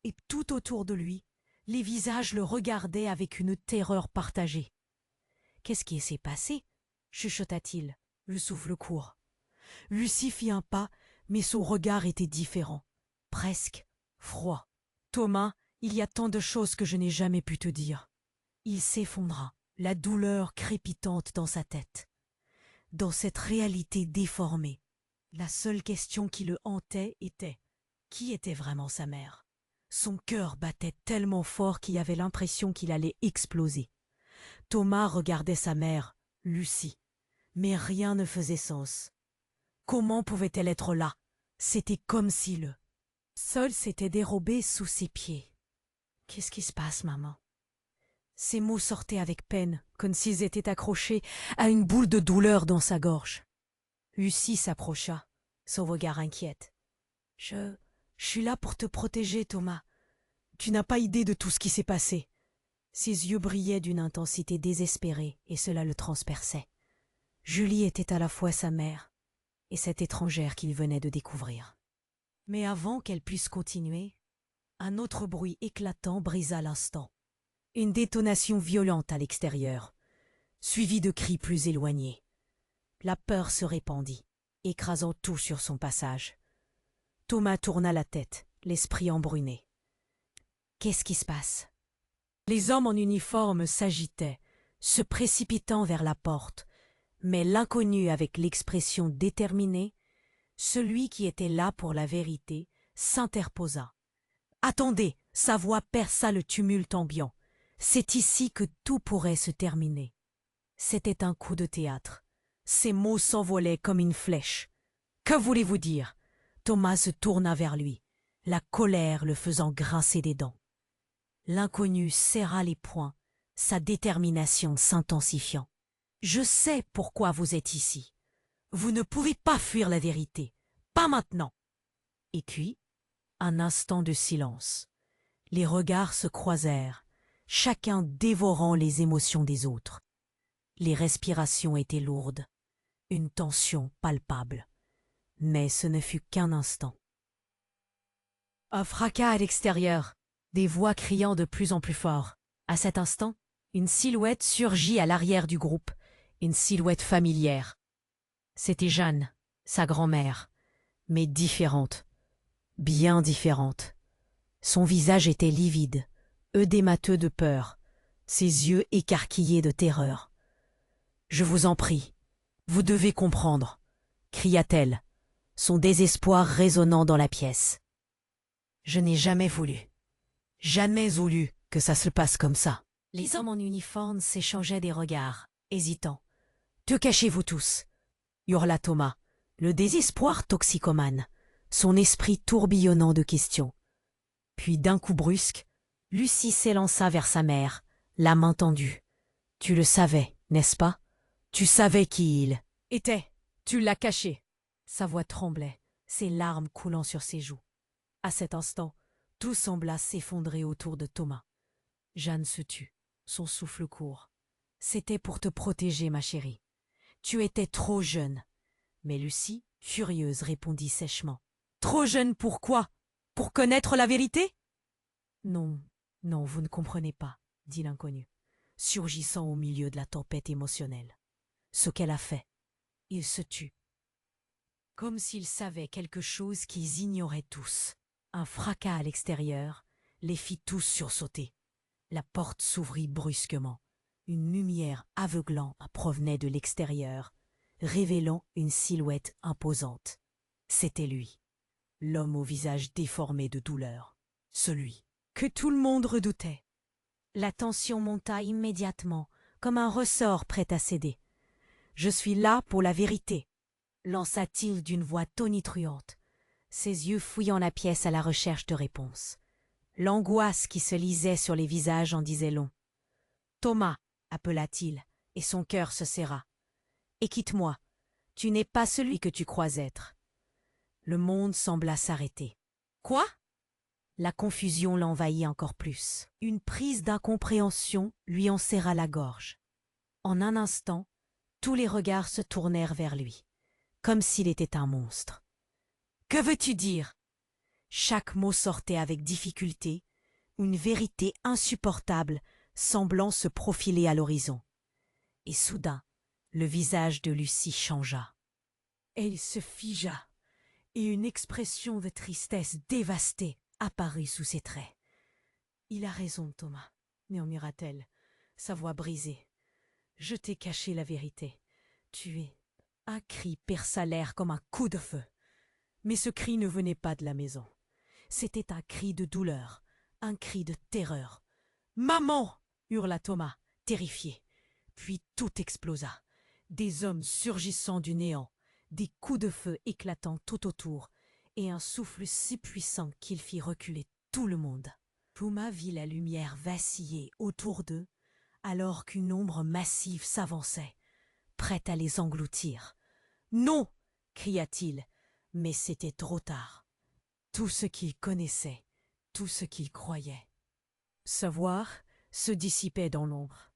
et tout autour de lui, les visages le regardaient avec une terreur partagée. « Qu'est-ce qui s'est passé ?» chuchota-t-il, le souffle court. Lucie fit un pas, mais son regard était différent, presque froid. « Thomas, il y a tant de choses que je n'ai jamais pu te dire. » Il s'effondra, la douleur crépitante dans sa tête. Dans cette réalité déformée, la seule question qui le hantait était « Qui était vraiment sa mère ?» Son cœur battait tellement fort qu'il avait l'impression qu'il allait exploser. Thomas regardait sa mère, Lucie, mais rien ne faisait sens. Comment pouvait-elle être là? C'était comme si le sol s'était dérobé sous ses pieds. « Qu'est-ce qui se passe, maman ?» Ces mots sortaient avec peine, comme s'ils étaient accrochés à une boule de douleur dans sa gorge. Lucie s'approcha, son regard inquiète. « Je suis là pour te protéger, Thomas. Tu n'as pas idée de tout ce qui s'est passé. » Ses yeux brillaient d'une intensité désespérée et cela le transperçait. Julie était à la fois sa mère et cette étrangère qu'il venait de découvrir. Mais avant qu'elle puisse continuer, un autre bruit éclatant brisa l'instant. Une détonation violente à l'extérieur, suivie de cris plus éloignés. La peur se répandit, écrasant tout sur son passage. Thomas tourna la tête, l'esprit embrumé. Qu'est-ce qui se passe? Les hommes en uniforme s'agitaient, se précipitant vers la porte, mais l'inconnu avec l'expression déterminée, celui qui était là pour la vérité, s'interposa. « Attendez !» Sa voix perça le tumulte ambiant. C'est ici que tout pourrait se terminer. C'était un coup de théâtre. Ses mots s'envolaient comme une flèche. « Que voulez-vous dire ?» Thomas se tourna vers lui, la colère le faisant grincer des dents. L'inconnu serra les poings, sa détermination s'intensifiant. « Je sais pourquoi vous êtes ici. Vous ne pouvez pas fuir la vérité. Pas maintenant. » Et puis, un instant de silence. Les regards se croisèrent, chacun dévorant les émotions des autres. Les respirations étaient lourdes, une tension palpable. Mais ce ne fut qu'un instant. Un fracas à l'extérieur, des voix criant de plus en plus fort. À cet instant, une silhouette surgit à l'arrière du groupe, une silhouette familière. C'était Jeanne, sa grand-mère, mais différente, bien différente. Son visage était livide, œdémateux de peur, ses yeux écarquillés de terreur. « Je vous en prie, vous devez comprendre » cria-t-elle, son désespoir résonnant dans la pièce. « Je n'ai jamais voulu que ça se passe comme ça. » Les hommes en uniforme s'échangeaient des regards, hésitants. « Que cachez-vous tous ?» hurla Thomas, le désespoir toxicomane, son esprit tourbillonnant de questions. Puis d'un coup brusque, Lucie s'élança vers sa mère, la main tendue. « Tu le savais, n'est-ce pas? Tu savais qui il était. Tu l'as caché. » Sa voix tremblait, ses larmes coulant sur ses joues. À cet instant, tout sembla s'effondrer autour de Thomas. Jeanne se tut, son souffle court. « C'était pour te protéger, ma chérie. Tu étais trop jeune. » Mais Lucie, furieuse, répondit sèchement. « Trop jeune pour quoi? Pour connaître la vérité? » « Non, non, vous ne comprenez pas, » dit l'inconnu, surgissant au milieu de la tempête émotionnelle. Ce qu'elle a fait, il se tut. Comme s'il savait quelque chose qu'ils ignoraient tous. Un fracas à l'extérieur les fit tous sursauter. La porte s'ouvrit brusquement. Une lumière aveuglante provenait de l'extérieur, révélant une silhouette imposante. C'était lui, l'homme au visage déformé de douleur, celui que tout le monde redoutait. La tension monta immédiatement, comme un ressort prêt à céder. « Je suis là pour la vérité », lança-t-il d'une voix tonitruante, ses yeux fouillant la pièce à la recherche de réponses. L'angoisse qui se lisait sur les visages en disait long. « Thomas » appela-t-il, et son cœur se serra. « Écoute-moi, tu n'es pas celui que tu crois être. » Le monde sembla s'arrêter. « Quoi ?» La confusion l'envahit encore plus. Une prise d'incompréhension lui en serra la gorge. En un instant, tous les regards se tournèrent vers lui, comme s'il était un monstre. « Que veux-tu dire ?» Chaque mot sortait avec difficulté, une vérité insupportable semblant se profiler à l'horizon. Et soudain, le visage de Lucie changea. Elle se figea, et une expression de tristesse dévastée apparut sous ses traits. « Il a raison, Thomas, » murmura-t-elle, sa voix brisée. « Je t'ai caché la vérité. Tu es... » Un cri perça l'air comme un coup de feu. Mais ce cri ne venait pas de la maison. C'était un cri de douleur, un cri de terreur. « Maman !» hurla Thomas, terrifié. Puis tout explosa. Des hommes surgissant du néant, des coups de feu éclatant tout autour, et un souffle si puissant qu'il fit reculer tout le monde. Thomas vit la lumière vaciller autour d'eux, alors qu'une ombre massive s'avançait, prête à les engloutir. « Non !» cria-t-il, mais c'était trop tard. Tout ce qu'il connaissait, tout ce qu'il croyait. Savoir se dissipait dans l'ombre.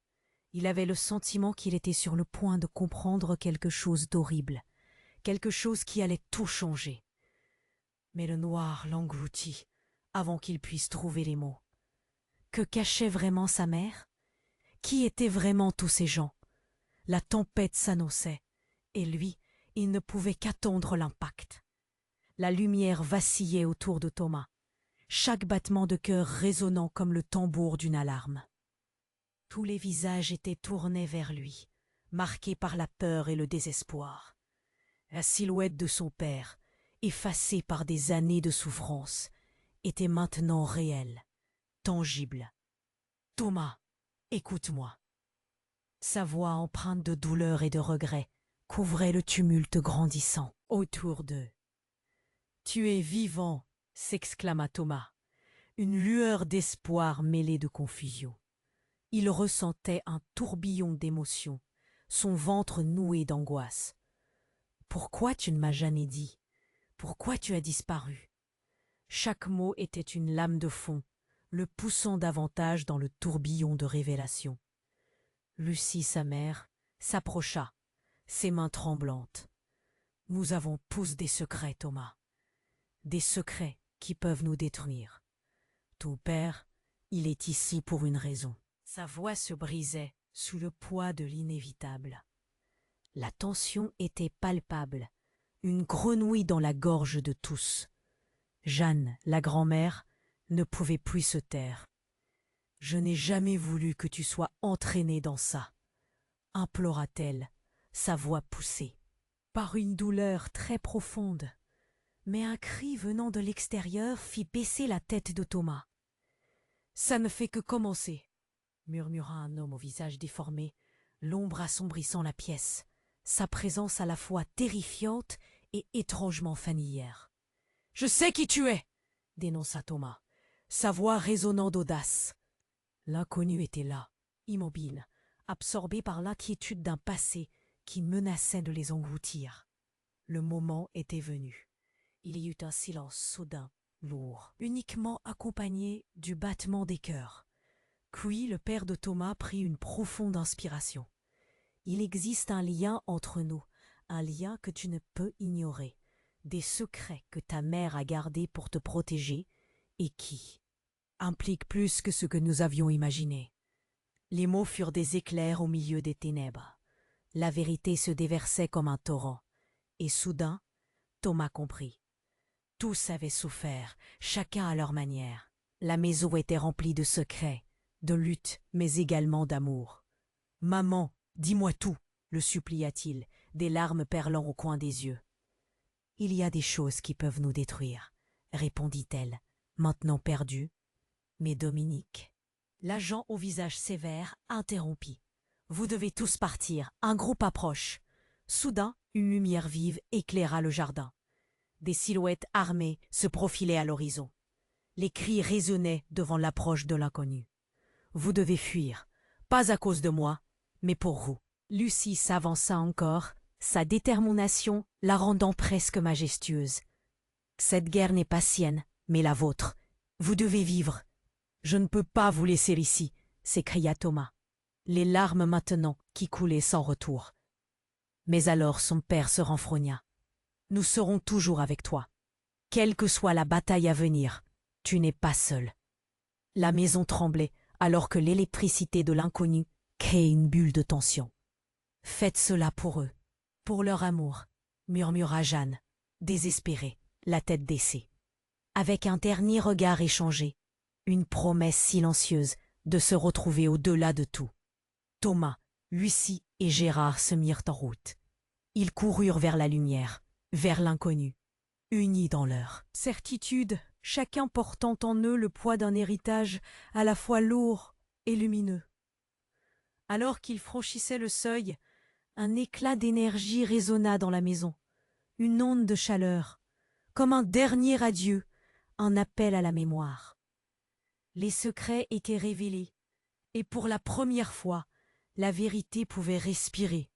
Il avait le sentiment qu'il était sur le point de comprendre quelque chose d'horrible, quelque chose qui allait tout changer. Mais le noir l'engloutit avant qu'il puisse trouver les mots. Que cachait vraiment sa mère? Qui étaient vraiment tous ces gens? La tempête s'annonçait, et lui, il ne pouvait qu'attendre l'impact. La lumière vacillait autour de Thomas, chaque battement de cœur résonnant comme le tambour d'une alarme. Tous les visages étaient tournés vers lui, marqués par la peur et le désespoir. La silhouette de son père, effacée par des années de souffrance, était maintenant réelle, tangible. « Thomas, écoute-moi. » Sa voix empreinte de douleur et de regret couvrait le tumulte grandissant autour d'eux. « Tu es vivant !» s'exclama Thomas, une lueur d'espoir mêlée de confusion. Il ressentait un tourbillon d'émotions, son ventre noué d'angoisse. « Pourquoi tu ne m'as jamais dit? Pourquoi tu as disparu ?» Chaque mot était une lame de fond, le poussant davantage dans le tourbillon de révélation. Lucie, sa mère, s'approcha, ses mains tremblantes. « Nous avons tous des secrets, Thomas. Des secrets qui peuvent nous détruire. Ton père, il est ici pour une raison. » Sa voix se brisait sous le poids de l'inévitable. La tension était palpable, une grenouille dans la gorge de tous. Jeanne, la grand-mère, ne pouvait plus se taire. « Je n'ai jamais voulu que tu sois entraîné dans ça, » implora-t-elle, sa voix poussée par une douleur très profonde. Mais un cri venant de l'extérieur fit baisser la tête de Thomas. « Ça ne fait que commencer, » murmura un homme au visage déformé, l'ombre assombrissant la pièce, sa présence à la fois terrifiante et étrangement familière. « Je sais qui tu es !» dénonça Thomas, sa voix résonnant d'audace. L'inconnu était là, immobile, absorbé par l'inquiétude d'un passé qui menaçait de les engloutir. Le moment était venu. Il y eut un silence soudain, lourd, uniquement accompagné du battement des cœurs. Puis le père de Thomas prit une profonde inspiration. « Il existe un lien entre nous, un lien que tu ne peux ignorer, des secrets que ta mère a gardés pour te protéger et qui impliquent plus que ce que nous avions imaginé. » Les mots furent des éclairs au milieu des ténèbres. La vérité se déversait comme un torrent, et soudain, Thomas comprit. Tous avaient souffert, chacun à leur manière. La maison était remplie de secrets, de luttes, mais également d'amour. Maman, dis-moi tout, le supplia-t-il, des larmes perlant au coin des yeux. Il y a des choses qui peuvent nous détruire, répondit-elle, maintenant perdue. Mais Dominique, l'agent au visage sévère, interrompit. Vous devez tous partir, un groupe approche. Soudain, une lumière vive éclaira le jardin. Des silhouettes armées se profilaient à l'horizon. Les cris résonnaient devant l'approche de l'inconnu. Vous devez fuir, pas à cause de moi, mais pour vous. Lucie s'avança encore, sa détermination la rendant presque majestueuse. Cette guerre n'est pas sienne, mais la vôtre. Vous devez vivre. Je ne peux pas vous laisser ici, s'écria Thomas, les larmes maintenant qui coulaient sans retour. Mais alors son père se renfrogna. Nous serons toujours avec toi. Quelle que soit la bataille à venir, tu n'es pas seul. La maison tremblait alors que l'électricité de l'inconnu créait une bulle de tension. Faites cela pour eux, pour leur amour, murmura Jeanne, désespérée, la tête baissée. Avec un dernier regard échangé, une promesse silencieuse de se retrouver au-delà de tout. Thomas, Lucie et Gérard se mirent en route. Ils coururent vers la lumière, vers l'inconnu, unis dans leur certitude, chacun portant en eux le poids d'un héritage à la fois lourd et lumineux. Alors qu'ils franchissaient le seuil, un éclat d'énergie résonna dans la maison, une onde de chaleur, comme un dernier adieu, un appel à la mémoire. Les secrets étaient révélés, et pour la première fois, la vérité pouvait respirer,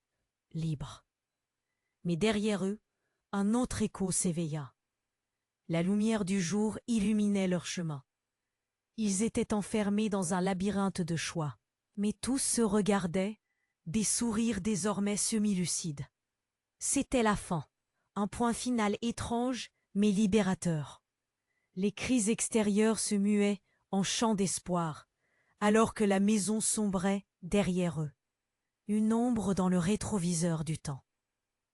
libre. Mais derrière eux, un autre écho s'éveilla. La lumière du jour illuminait leur chemin. Ils étaient enfermés dans un labyrinthe de choix, mais tous se regardaient, des sourires désormais semi-lucides. C'était la fin, un point final étrange mais libérateur. Les cris extérieurs se muaient en chants d'espoir, alors que la maison sombrait derrière eux. Une ombre dans le rétroviseur du temps.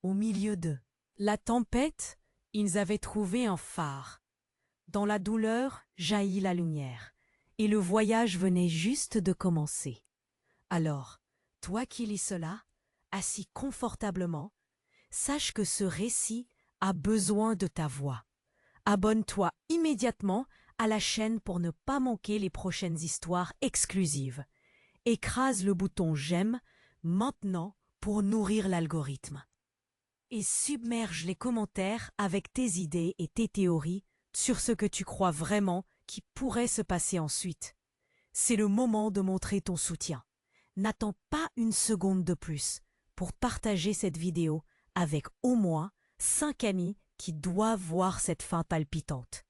Au milieu d'eux, la tempête, ils avaient trouvé un phare. Dans la douleur jaillit la lumière, et le voyage venait juste de commencer. Alors, toi qui lis cela, assis confortablement, sache que ce récit a besoin de ta voix. Abonne-toi immédiatement à la chaîne pour ne pas manquer les prochaines histoires exclusives. Écrase le bouton j'aime maintenant pour nourrir l'algorithme. Et submerge les commentaires avec tes idées et tes théories sur ce que tu crois vraiment qui pourrait se passer ensuite. C'est le moment de montrer ton soutien. N'attends pas une seconde de plus pour partager cette vidéo avec au moins 5 amis qui doivent voir cette fin palpitante.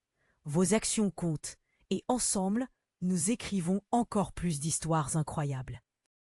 Vos actions comptent et ensemble, nous écrivons encore plus d'histoires incroyables.